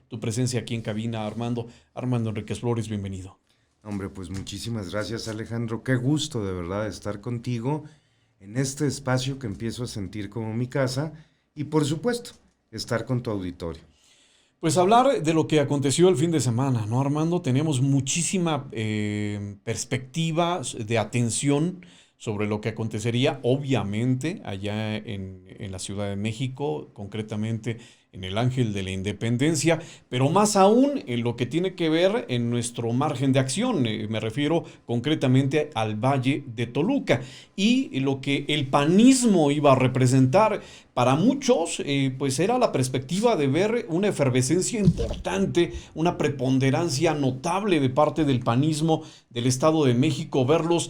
tu presencia aquí en cabina, Armando. Armando Enríquez Flores, bienvenido. Hombre, pues muchísimas gracias, Alejandro. Qué gusto de verdad estar contigo en este espacio que empiezo a sentir como mi casa y por supuesto, estar con tu auditorio. Pues hablar de lo que aconteció el fin de semana, ¿no, Armando? Teníamos muchísima perspectiva de atención sobre lo que acontecería, obviamente, allá en la Ciudad de México, concretamente en el Ángel de la Independencia, pero más aún en lo que tiene que ver en nuestro margen de acción. Me refiero concretamente al Valle de Toluca y lo que el panismo iba a representar. Para muchos, pues era la perspectiva de ver una efervescencia importante, una preponderancia notable de parte del panismo del Estado de México, verlos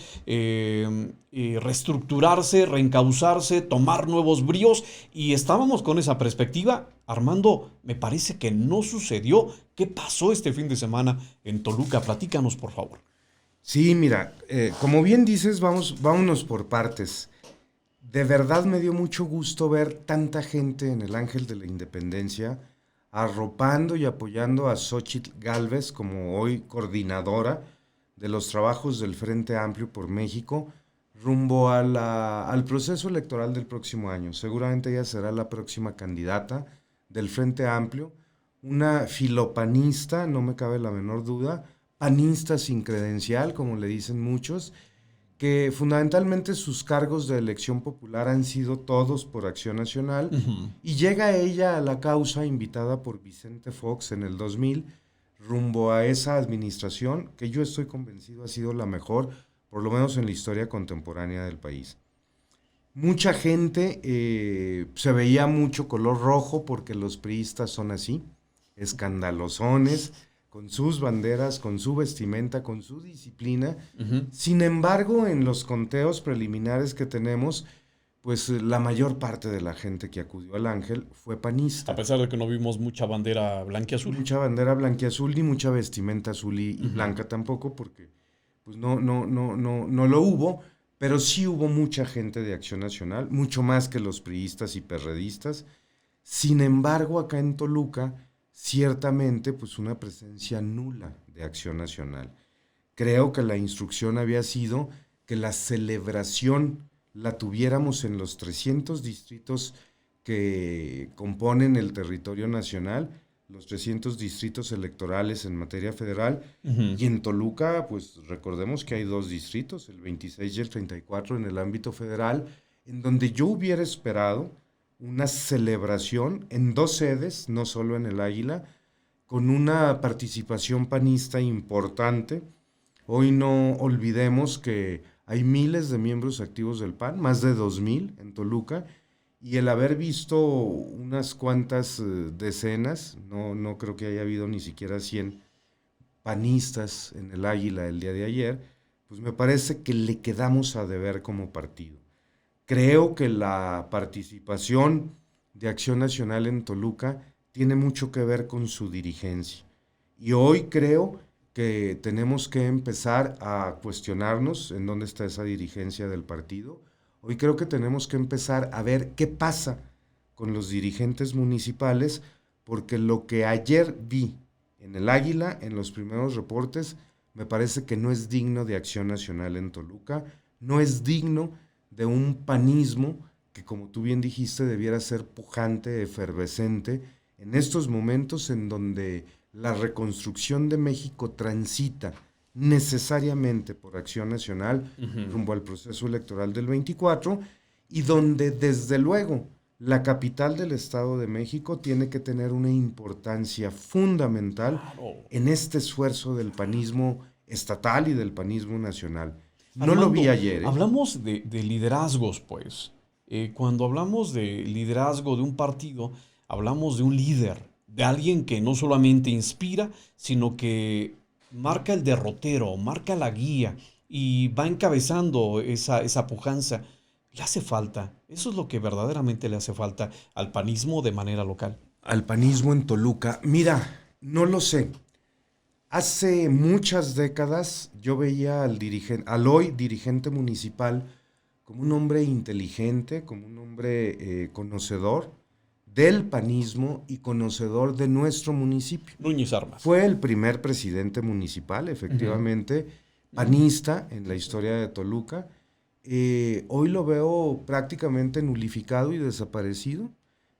reestructurarse, reencauzarse, tomar nuevos bríos, y estábamos con esa perspectiva. Armando, me parece que no sucedió. ¿Qué pasó este fin de semana en Toluca? Platícanos, por favor. Sí, mira, como bien dices, vámonos por partes. De verdad me dio mucho gusto ver tanta gente en el Ángel de la Independencia arropando y apoyando a Xóchitl Gálvez como hoy coordinadora de los trabajos del Frente Amplio por México rumbo al proceso electoral del próximo año. Seguramente ella será la próxima candidata del Frente Amplio, una filopanista, no me cabe la menor duda, panista sin credencial, como le dicen muchos, que fundamentalmente sus cargos de elección popular han sido todos por Acción Nacional, Ujú. y llega ella a la causa invitada por Vicente Fox en el 2000 rumbo a esa administración que yo estoy convencido ha sido la mejor, por lo menos en la historia contemporánea del país. Mucha gente se veía mucho color rojo porque los priistas son así, escandalosones, con sus banderas, con su vestimenta, con su disciplina. Ujú. Sin embargo, en los conteos preliminares que tenemos, pues la mayor parte de la gente que acudió al Ángel fue A panista. pesar de que no vimos mucha bandera blanquiazul. Mucha bandera blanquiazul ni mucha vestimenta azul y Ujú. blanca tampoco, porque pues no lo hubo, pero sí hubo mucha gente de Acción Nacional, mucho más que los priistas y perredistas. Sin embargo, acá en Toluca, ciertamente, pues una presencia nula de Acción Nacional. Creo que la instrucción había sido que la celebración la tuviéramos en los 300 distritos que componen el territorio nacional, los 300 distritos electorales en materia federal, Ujú. y en Toluca, pues recordemos que hay dos distritos, el 26 y el 34 en el ámbito federal, en donde yo hubiera esperado una celebración en dos sedes, no solo en el Águila, con una participación panista importante. Hoy no olvidemos que hay miles de miembros activos del PAN, más de 2000 en Toluca, y el haber visto unas cuantas decenas, no creo que haya habido ni siquiera 100 panistas en el Águila el día de ayer, pues me parece que le quedamos a deber como partido. Creo que la participación de Acción Nacional en Toluca tiene mucho que ver con su dirigencia. Y hoy creo que tenemos que empezar a cuestionarnos en dónde está esa dirigencia del partido. Hoy creo que tenemos que empezar a ver qué pasa con los dirigentes municipales, porque lo que ayer vi en el Águila, en los primeros reportes, me parece que no es digno de Acción Nacional en Toluca, no es digno de un panismo que, como tú bien dijiste, debiera ser pujante, efervescente, en estos momentos en donde la reconstrucción de México transita necesariamente por Acción Nacional Ujú. rumbo al proceso electoral del 24, y donde desde luego la capital del Estado de México tiene que tener una importancia fundamental Claro. en este esfuerzo del panismo estatal y del panismo nacional. No lo vi Armando, ayer, ¿eh? hablamos de liderazgos, pues. Cuando hablamos de liderazgo de un partido, hablamos de un líder, de alguien que no solamente inspira, sino que marca el derrotero, marca la guía y va encabezando esa pujanza. Le hace falta, eso es lo que verdaderamente le hace falta al panismo de manera local. Al panismo en Toluca. Mira, no lo sé. Hace muchas décadas yo veía al hoy dirigente municipal como un hombre inteligente, como un hombre conocedor del panismo y conocedor de nuestro municipio. Núñez Armas. Fue el primer presidente municipal, efectivamente, panista en la historia de Toluca. Hoy lo veo prácticamente nulificado y desaparecido.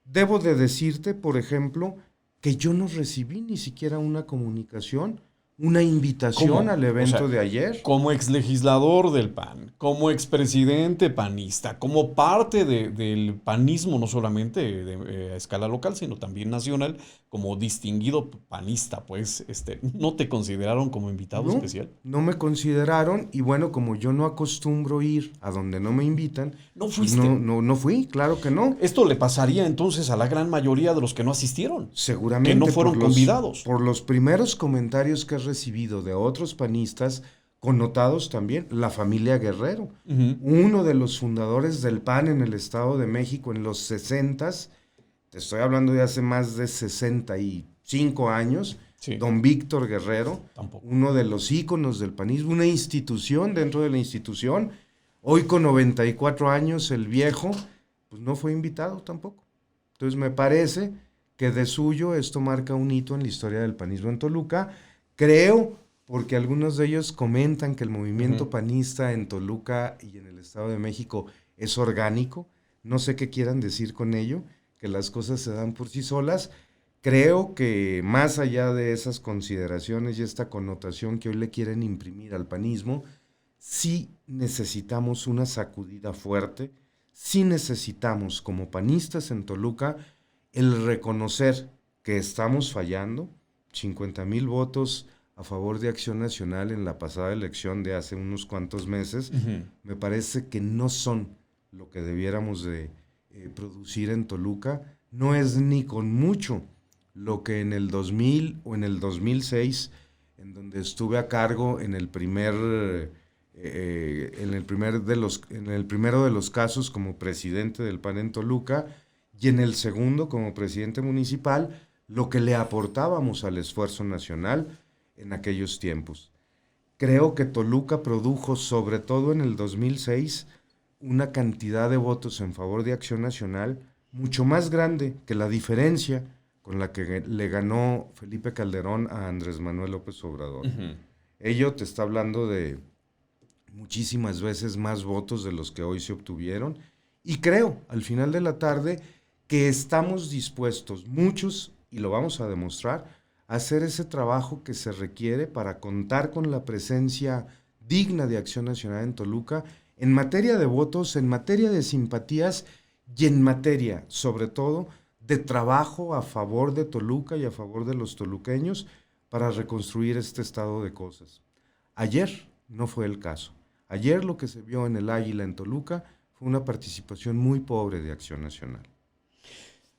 Debo de decirte, por ejemplo, que yo no recibí ni siquiera una comunicación, una invitación ¿Cómo? al evento de ayer. Como exlegislador del PAN, como expresidente panista, como parte del panismo, no solamente a escala local, sino también nacional, como distinguido panista, pues, ¿no te consideraron como invitado especial? No me consideraron y bueno, como yo no acostumbro ir a donde no me invitan, ¿No fuiste? No fui, claro que no. Esto le pasaría entonces a la gran mayoría de los que no asistieron. Seguramente. Que no fueron convidados. Por los primeros comentarios que he recibido de otros panistas, connotados también, la familia Guerrero, uno de los fundadores del PAN en el Estado de México en los 60s, te estoy hablando de hace más de 65 años, don Víctor Guerrero, uno de los íconos del panismo, una institución dentro de la institución, hoy con 94 años el viejo, pues no fue invitado tampoco. Entonces me parece que de suyo esto marca un hito en la historia del panismo en Toluca. Creo, porque algunos de ellos comentan que el movimiento panista en Toluca y en el Estado de México es orgánico. No sé qué quieran decir con ello, que las cosas se dan por sí solas. Creo que más allá de esas consideraciones y esta connotación que hoy le quieren imprimir al panismo, sí necesitamos una sacudida fuerte, sí necesitamos como panistas en Toluca el reconocer que estamos fallando. 50,000 votos a favor de Acción Nacional en la pasada elección de hace unos cuantos meses, me parece que no son lo que debiéramos de producir en Toluca. No es ni con mucho lo que en el 2000 o en el 2006, en donde estuve a cargo en el primero de los casos como presidente del PAN en Toluca y en el segundo como presidente municipal, lo que le aportábamos al esfuerzo nacional en aquellos tiempos. Creo que Toluca produjo, sobre todo en el 2006, una cantidad de votos en favor de Acción Nacional mucho más grande que la diferencia con la que le ganó Felipe Calderón a Andrés Manuel López Obrador. Ello te está hablando de muchísimas veces más votos de los que hoy se obtuvieron, y creo, al final de la tarde, que estamos dispuestos, muchos, y lo vamos a demostrar, a hacer ese trabajo que se requiere para contar con la presencia digna de Acción Nacional en Toluca, en materia de votos, en materia de simpatías y en materia, sobre todo, de trabajo a favor de Toluca y a favor de los toluqueños para reconstruir este estado de cosas. Ayer no fue el caso. Ayer lo que se vio en el Águila en Toluca fue una participación muy pobre de Acción Nacional.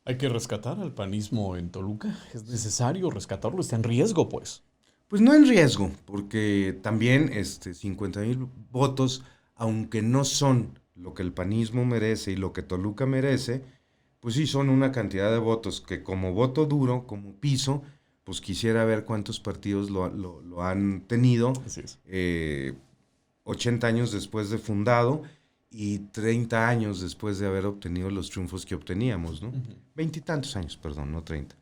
¿Hay que rescatar al panismo en Toluca? ¿Es necesario rescatarlo? ¿Está en riesgo, pues? Pues no en riesgo, porque también 50,000 votos, aunque no son lo que el panismo merece y lo que Toluca merece, pues sí son una cantidad de votos que como voto duro, como piso, pues quisiera ver cuántos partidos lo han tenido. Así es. 80 años después de fundado y 30 años después de haber obtenido los triunfos que obteníamos, ¿no? 20 y tantos años, perdón, no 30.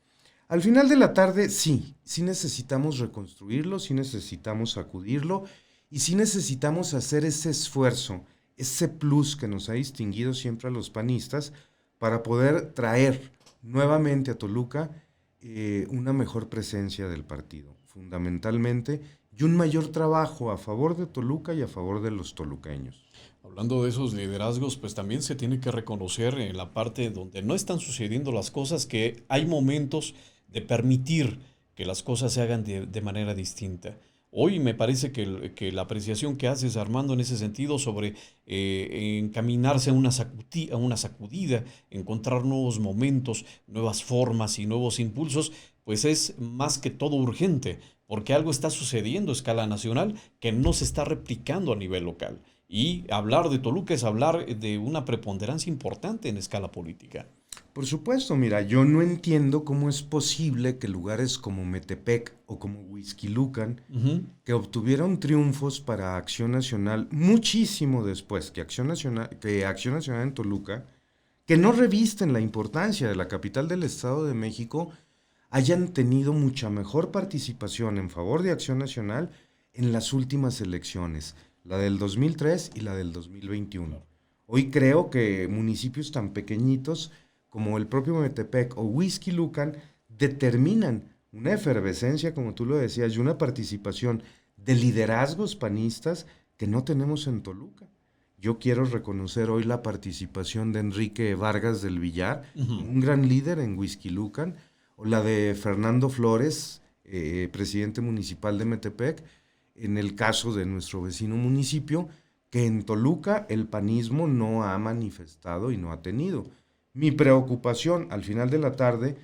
Al final de la tarde, sí necesitamos reconstruirlo, sí necesitamos sacudirlo y sí necesitamos hacer ese esfuerzo, ese plus que nos ha distinguido siempre a los panistas para poder traer nuevamente a Toluca una mejor presencia del partido, fundamentalmente, y un mayor trabajo a favor de Toluca y a favor de los toluqueños. Hablando de esos liderazgos, pues también se tiene que reconocer en la parte donde no están sucediendo las cosas, que hay momentos de permitir que las cosas se hagan de manera distinta. Hoy me parece que la apreciación que haces, Armando, en ese sentido sobre encaminarse a una sacudida, encontrar nuevos momentos, nuevas formas y nuevos impulsos, pues es más que todo urgente, porque algo está sucediendo a escala nacional que no se está replicando a nivel local. Y hablar de Toluca es hablar de una preponderancia importante en escala política. Por supuesto, mira, yo no entiendo cómo es posible que lugares como Metepec o como Huixquilucan, que obtuvieron triunfos para Acción Nacional muchísimo después que Acción Nacional en Toluca, que no revisten la importancia de la capital del Estado de México, hayan tenido mucha mejor participación en favor de Acción Nacional en las últimas elecciones, la del 2003 y la del 2021. Hoy creo que municipios tan pequeñitos como el propio Metepec o Huixquilucan determinan una efervescencia, como tú lo decías, y una participación de liderazgos panistas que no tenemos en Toluca. Yo quiero reconocer hoy la participación de Enrique Vargas del Villar, un gran líder en Huixquilucan, o la de Fernando Flores, presidente municipal de Metepec, en el caso de nuestro vecino municipio, que en Toluca el panismo no ha manifestado y no ha tenido. Mi preocupación al final de la tarde,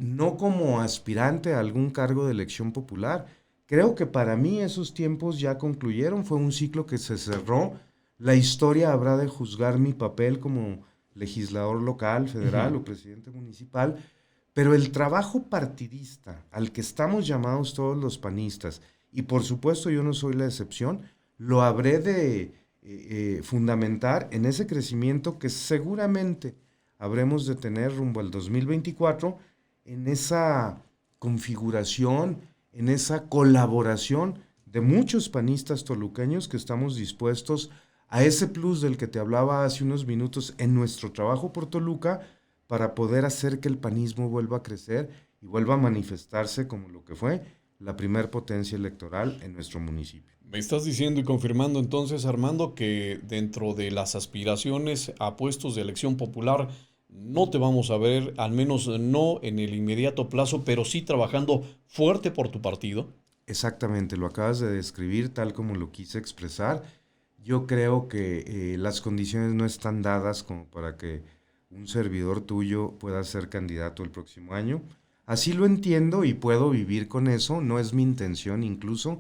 no como aspirante a algún cargo de elección popular, creo que para mí esos tiempos ya concluyeron, fue un ciclo que se cerró, la historia habrá de juzgar mi papel como legislador local, federal o presidente municipal, pero el trabajo partidista al que estamos llamados todos los panistas, y por supuesto yo no soy la excepción, lo habré de fundamentar en ese crecimiento que seguramente habremos de tener rumbo al 2024, en esa configuración, en esa colaboración de muchos panistas toluqueños que estamos dispuestos a ese plus del que te hablaba hace unos minutos en nuestro trabajo por Toluca, para poder hacer que el panismo vuelva a crecer y vuelva a manifestarse como lo que fue la primer potencia electoral en nuestro municipio. Me estás diciendo y confirmando entonces, Armando, que dentro de las aspiraciones a puestos de elección popular no te vamos a ver, al menos no en el inmediato plazo, pero sí trabajando fuerte por tu partido. Exactamente, lo acabas de describir tal como lo quise expresar. Yo creo que las condiciones no están dadas como para que un servidor tuyo pueda ser candidato el próximo año. Así lo entiendo y puedo vivir con eso, no es mi intención incluso,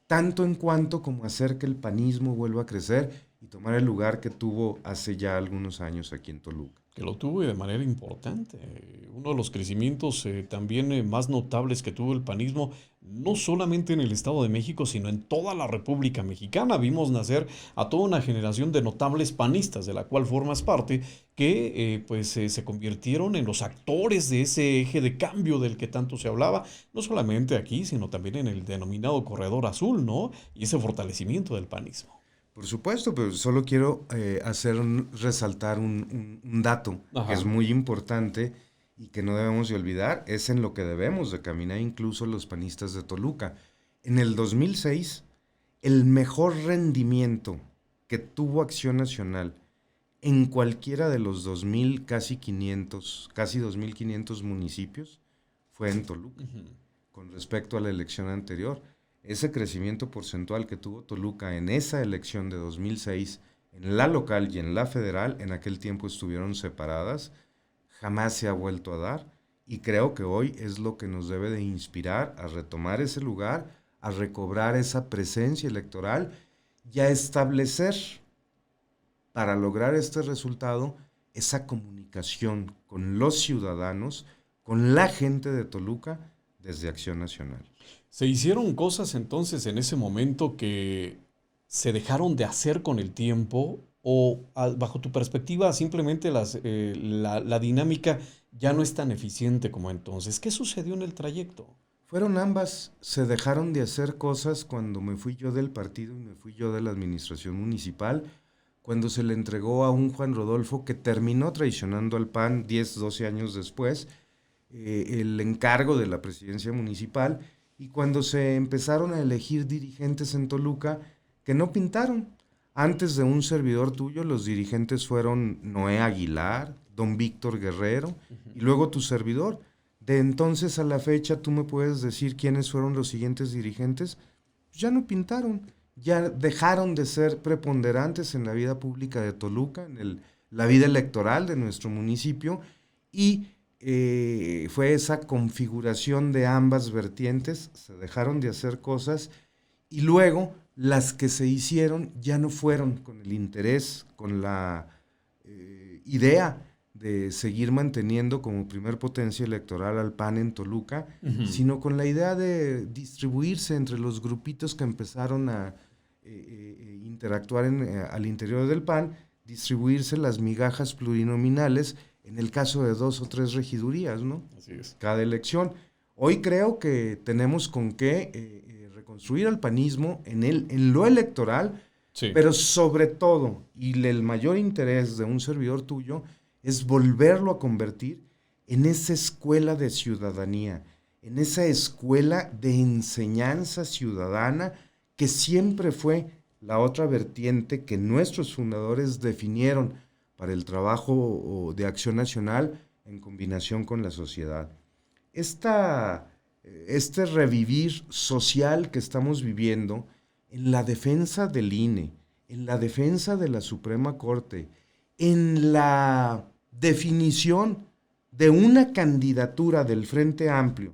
tanto en cuanto como hacer que el panismo vuelva a crecer y tomar el lugar que tuvo hace ya algunos años aquí en Toluca. Que lo tuvo y de manera importante. Uno de los crecimientos también más notables que tuvo el panismo, no solamente en el Estado de México, sino en toda la República Mexicana. Vimos nacer a toda una generación de notables panistas, de la cual formas parte, que se convirtieron en los actores de ese eje de cambio del que tanto se hablaba, no solamente aquí, sino también en el denominado Corredor Azul, ¿no? Y ese fortalecimiento del panismo. Por supuesto, pero solo quiero resaltar un dato que es muy importante y que no debemos de olvidar, es en lo que debemos de caminar incluso los panistas de Toluca. En el 2006, el mejor rendimiento que tuvo Acción Nacional en cualquiera de los 2,000, casi 2,500 municipios fue en Toluca, con respecto a la elección anterior. Ese crecimiento porcentual que tuvo Toluca en esa elección de 2006, en la local y en la federal, en aquel tiempo estuvieron separadas, jamás se ha vuelto a dar, y creo que hoy es lo que nos debe de inspirar a retomar ese lugar, a recobrar esa presencia electoral y a establecer, para lograr este resultado, esa comunicación con los ciudadanos, con la gente de Toluca, desde Acción Nacional. ¿Se hicieron cosas entonces en ese momento que se dejaron de hacer con el tiempo o bajo tu perspectiva simplemente la dinámica ya no es tan eficiente como entonces? ¿Qué sucedió en el trayecto? Fueron ambas. Se dejaron de hacer cosas cuando me fui yo del partido y me fui yo de la administración municipal, cuando se le entregó a un Juan Rodolfo que terminó traicionando al PAN 10, 12 años después, el encargo de la presidencia municipal, y cuando se empezaron a elegir dirigentes en Toluca que no pintaron. Antes de un servidor tuyo, los dirigentes fueron Noé Aguilar, don Víctor Guerrero, y luego tu servidor. De entonces a la fecha, ¿tú me puedes decir quiénes fueron los siguientes dirigentes? Ya no pintaron, ya dejaron de ser preponderantes en la vida pública de Toluca, en la vida electoral de nuestro municipio, y fue esa configuración de ambas vertientes, se dejaron de hacer cosas y luego las que se hicieron ya no fueron con el interés, con la idea de seguir manteniendo como primer potencia electoral al PAN en Toluca, sino con la idea de distribuirse entre los grupitos que empezaron a interactuar al interior del PAN, distribuirse las migajas plurinominales en el caso de 2 o 3 regidurías, ¿no? Así es. Cada elección. Hoy creo que tenemos con qué reconstruir al panismo en lo electoral, Sí. pero sobre todo, y el mayor interés de un servidor tuyo, es volverlo a convertir en esa escuela de ciudadanía, en esa escuela de enseñanza ciudadana que siempre fue la otra vertiente que nuestros fundadores definieron para el trabajo de acción nacional en combinación con la sociedad. Este revivir social que estamos viviendo en la defensa del INE, en la defensa de la Suprema Corte, en la definición de una candidatura del Frente Amplio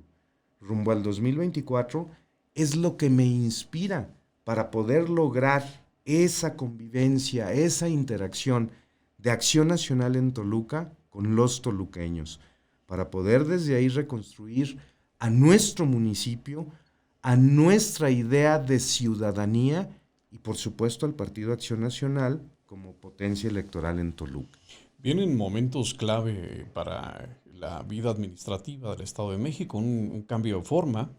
rumbo al 2024, es lo que me inspira para poder lograr esa convivencia, esa interacción de Acción Nacional en Toluca con los toluqueños, para poder desde ahí reconstruir a nuestro municipio, a nuestra idea de ciudadanía y por supuesto al Partido Acción Nacional como potencia electoral en Toluca. Vienen momentos clave para la vida administrativa del Estado de México, un cambio de forma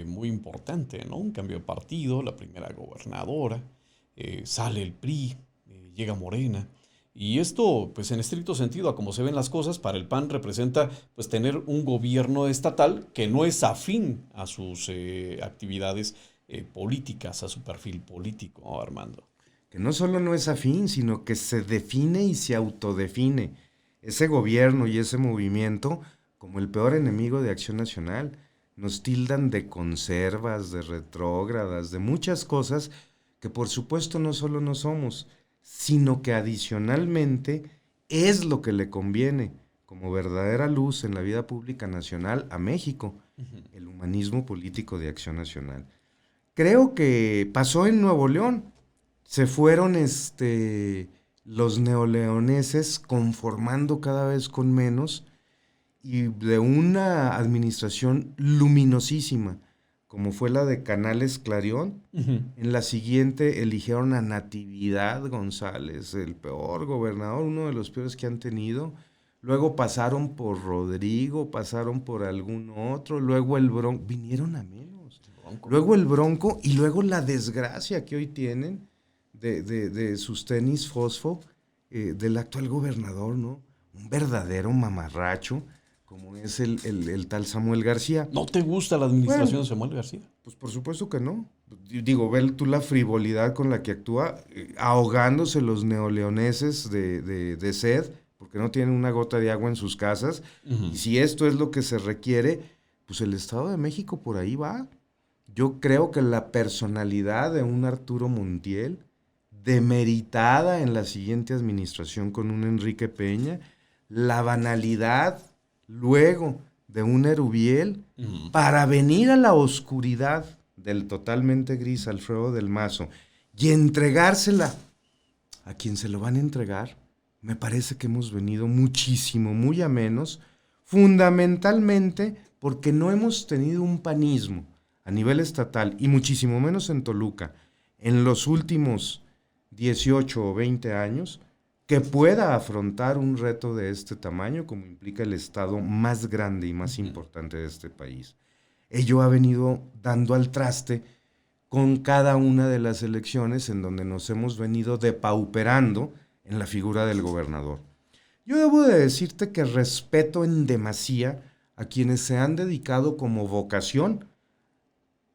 muy importante, ¿no? Un cambio de partido, la primera gobernadora, sale el PRI, llega Morena. Y esto, pues en estricto sentido, a como se ven las cosas, para el PAN representa pues tener un gobierno estatal que no es afín a sus actividades políticas, a su perfil político, ¿no, Armando? Que no solo no es afín, sino que se define y se autodefine ese gobierno y ese movimiento como el peor enemigo de Acción Nacional. Nos tildan de conservas, de retrógradas, de muchas cosas que por supuesto no solo no somos, sino que adicionalmente es lo que le conviene como verdadera luz en la vida pública nacional a México, el humanismo político de Acción Nacional. Creo que pasó en Nuevo León. Se fueron los neoleoneses conformando cada vez con menos y de una administración luminosísima, como fue la de Canales Clarión. En la siguiente eligieron a Natividad González, el peor gobernador, uno de los peores que han tenido. Luego pasaron por Rodrigo, pasaron por algún otro, luego el Bronco, vinieron a menos. Luego el Bronco y luego la desgracia que hoy tienen de sus tenis fosfo del actual gobernador, ¿no? Un verdadero mamarracho, como es el tal Samuel García. ¿No te gusta la administración de Samuel García? Pues por supuesto que no. Digo, ve tú la frivolidad con la que actúa, ahogándose los neoleoneses de sed, porque no tienen una gota de agua en sus casas. Y si esto es lo que se requiere, pues el Estado de México por ahí va. Yo creo que la personalidad de un Arturo Montiel, demeritada en la siguiente administración con un Enrique Peña, la banalidad luego de un Erubiel, para venir a la oscuridad del totalmente gris Alfredo del Mazo y entregársela a quien se lo van a entregar, me parece que hemos venido muchísimo, muy a menos, fundamentalmente porque no hemos tenido un panismo a nivel estatal y muchísimo menos en Toluca en los últimos 18 o 20 años que pueda afrontar un reto de este tamaño como implica el estado más grande y más importante de este país. Ello ha venido dando al traste con cada una de las elecciones en donde nos hemos venido depauperando en la figura del gobernador. Yo debo de decirte que respeto en demasía a quienes se han dedicado como vocación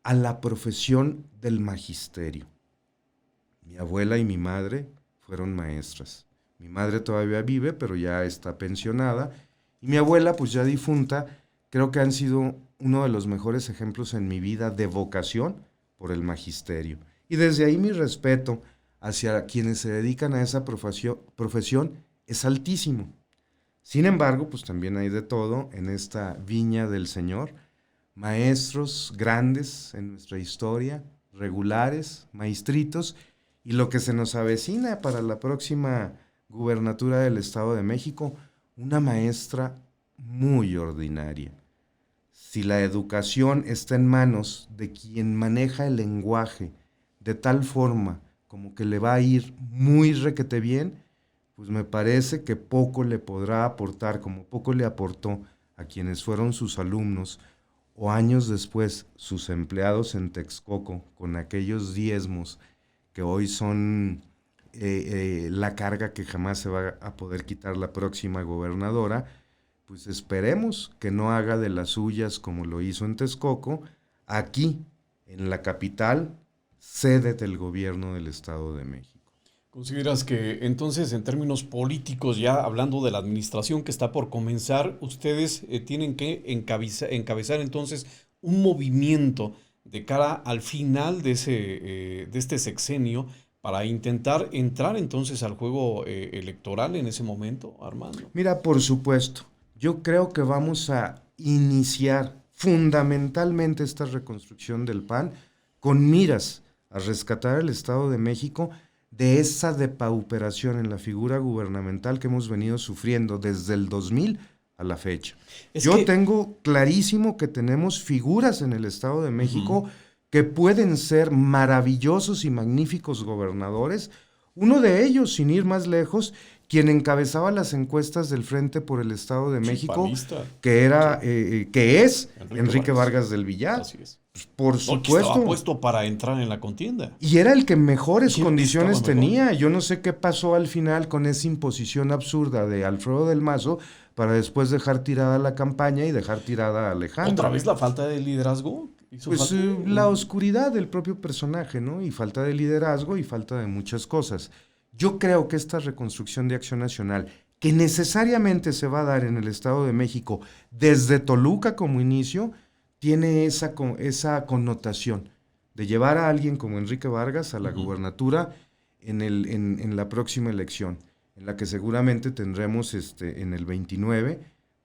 a la profesión del magisterio. Mi abuela y mi madre fueron maestras. Mi madre todavía vive, pero ya está pensionada. Y mi abuela, pues ya difunta, creo que han sido uno de los mejores ejemplos en mi vida de vocación por el magisterio. Y desde ahí mi respeto hacia quienes se dedican a esa profesión es altísimo. Sin embargo, pues también hay de todo en esta viña del Señor. Maestros grandes en nuestra historia, regulares, maestritos, y lo que se nos avecina para la próxima gubernatura del Estado de México, una maestra muy ordinaria. Si la educación está en manos de quien maneja el lenguaje de tal forma como que le va a ir muy requete bien, pues me parece que poco le podrá aportar, como poco le aportó a quienes fueron sus alumnos o años después sus empleados en Texcoco con aquellos diezmos que hoy son la carga que jamás se va a poder quitar la próxima gobernadora. Pues esperemos que no haga de las suyas como lo hizo en Texcoco, aquí, en la capital, sede del gobierno del Estado de México. ¿Consideras que entonces en términos políticos, ya hablando de la administración que está por comenzar, ustedes tienen que encabezar entonces un movimiento de cara al final de este sexenio para intentar entrar entonces al juego electoral en ese momento, Armando? Mira, por supuesto, yo creo que vamos a iniciar fundamentalmente esta reconstrucción del PAN con miras a rescatar el Estado de México de esa depauperación en la figura gubernamental que hemos venido sufriendo desde el 2000 a la fecha. Yo tengo clarísimo que tenemos figuras en el Estado de México que pueden ser maravillosos y magníficos gobernadores. Uno de ellos, sin ir más lejos, quien encabezaba las encuestas del Frente por el Estado de México, que es Enrique Vargas del Villar. Así es. Por supuesto. Estaba puesto para entrar en la contienda. Y era el que mejores condiciones tenía. Yo no sé qué pasó al final con esa imposición absurda de Alfredo del Mazo para después dejar tirada la campaña y dejar tirada a Alejandro. ¿Otra vez la falta de liderazgo? Pues la oscuridad del propio personaje, ¿no? Y falta de liderazgo y falta de muchas cosas. Yo creo que esta reconstrucción de Acción Nacional, que necesariamente se va a dar en el Estado de México desde Toluca como inicio, tiene esa connotación de llevar a alguien como Enrique Vargas a la gubernatura en la próxima elección, en la que seguramente tendremos en el 29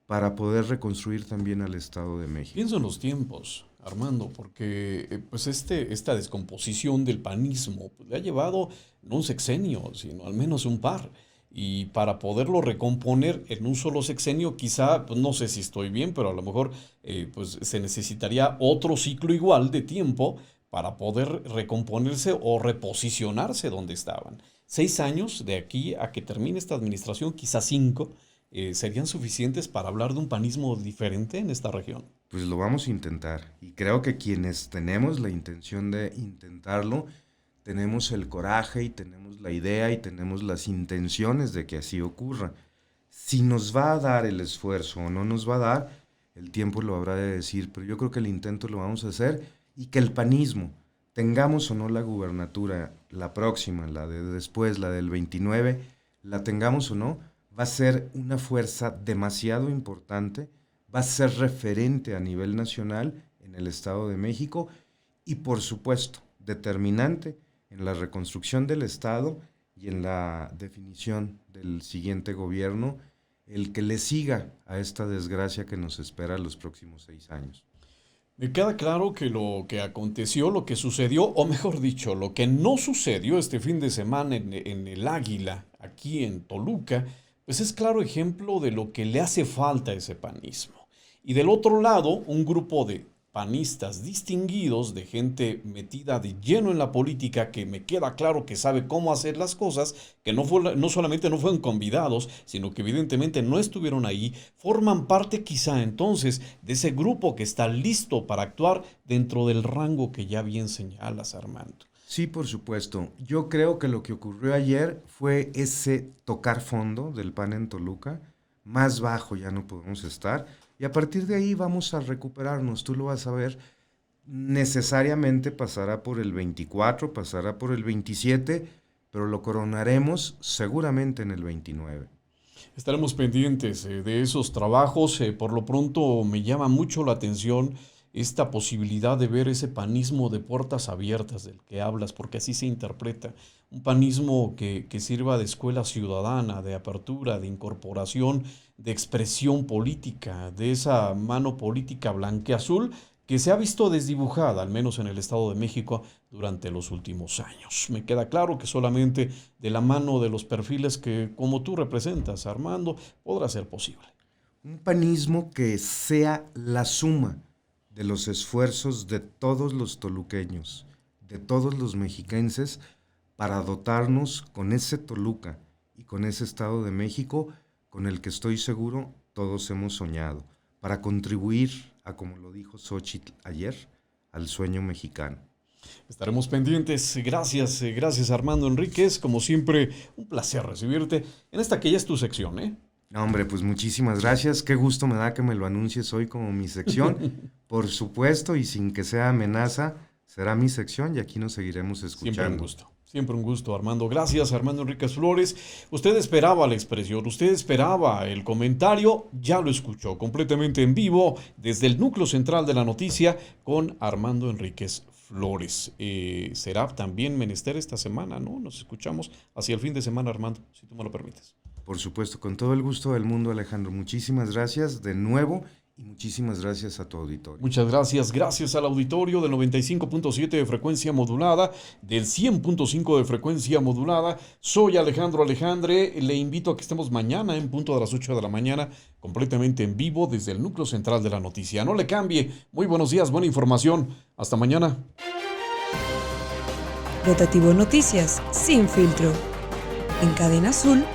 para poder reconstruir también al Estado de México. Pienso en los tiempos, Armando, porque pues esta descomposición del panismo pues, le ha llevado no un sexenio, sino al menos un par. Y para poderlo recomponer en un solo sexenio, quizá, pues no sé si estoy bien, pero a lo mejor pues se necesitaría otro ciclo igual de tiempo para poder recomponerse o reposicionarse donde estaban. 6 años de aquí a que termine esta administración, quizás 5, ¿serían suficientes para hablar de un panismo diferente en esta región? Pues lo vamos a intentar. Y creo que quienes tenemos la intención de intentarlo, tenemos el coraje y tenemos la idea y tenemos las intenciones de que así ocurra. Si nos va a dar el esfuerzo o no nos va a dar, el tiempo lo habrá de decir, pero yo creo que el intento lo vamos a hacer y que el panismo, tengamos o no la gubernatura, la próxima, la de después, la del 29, la tengamos o no, va a ser una fuerza demasiado importante, va a ser referente a nivel nacional en el Estado de México y por supuesto determinante en la reconstrucción del Estado y en la definición del siguiente gobierno, el que le siga a esta desgracia que nos espera los próximos 6 años. Me queda claro que lo que aconteció, lo que sucedió, o mejor dicho, lo que no sucedió este fin de semana en el Águila, aquí en Toluca, pues es claro ejemplo de lo que le hace falta a ese panismo. Y del otro lado, un grupo de panistas distinguidos, de gente metida de lleno en la política, que me queda claro que sabe cómo hacer las cosas, que no solamente no fueron convidados, sino que evidentemente no estuvieron ahí, forman parte quizá entonces de ese grupo que está listo para actuar dentro del rango que ya bien señalas, Armando. Sí, por supuesto. Yo creo que lo que ocurrió ayer fue ese tocar fondo del PAN en Toluca. Más bajo ya no podemos estar. Y a partir de ahí vamos a recuperarnos, tú lo vas a ver, necesariamente pasará por el 24, pasará por el 27, pero lo coronaremos seguramente en el 29. Estaremos pendientes de esos trabajos, por lo pronto me llama mucho la atención esta posibilidad de ver ese panismo de puertas abiertas del que hablas, porque así se interpreta. Un panismo que sirva de escuela ciudadana, de apertura, de incorporación, de expresión política, de esa mano política blanqueazul que se ha visto desdibujada, al menos en el Estado de México, durante los últimos años. Me queda claro que solamente de la mano de los perfiles que, como tú representas, Armando, podrá ser posible. Un panismo que sea la suma de los esfuerzos de todos los toluqueños, de todos los mexiquenses, para dotarnos con ese Toluca y con ese Estado de México con el que estoy seguro todos hemos soñado, para contribuir a, como lo dijo Xóchitl ayer, al sueño mexicano. Estaremos pendientes. Gracias, gracias Armando Enríquez. Como siempre, un placer recibirte en esta que ya es tu sección, ¿eh? No, hombre, pues muchísimas gracias. Qué gusto me da que me lo anuncies hoy como mi sección. Por supuesto, y sin que sea amenaza, será mi sección y aquí nos seguiremos escuchando. Siempre un gusto, Armando. Gracias, Armando Enríquez Flores. Usted esperaba la expresión, usted esperaba el comentario, ya lo escuchó completamente en vivo desde el núcleo central de la noticia con Armando Enríquez Flores. Será también menester esta semana, ¿no? Nos escuchamos hacia el fin de semana, Armando, si tú me lo permites. Por supuesto, con todo el gusto del mundo, Alejandro. Muchísimas gracias de nuevo y muchísimas gracias a tu auditorio. Muchas gracias. Gracias al auditorio del 95.7 de frecuencia modulada, del 100.5 de frecuencia modulada. Soy Alejandro Alejandre. Le invito a que estemos mañana en punto de las 8 de la mañana, completamente en vivo desde el núcleo central de la noticia. No le cambie. Muy buenos días, buena información. Hasta mañana. Rotativo Noticias, sin filtro. En Cadena Azul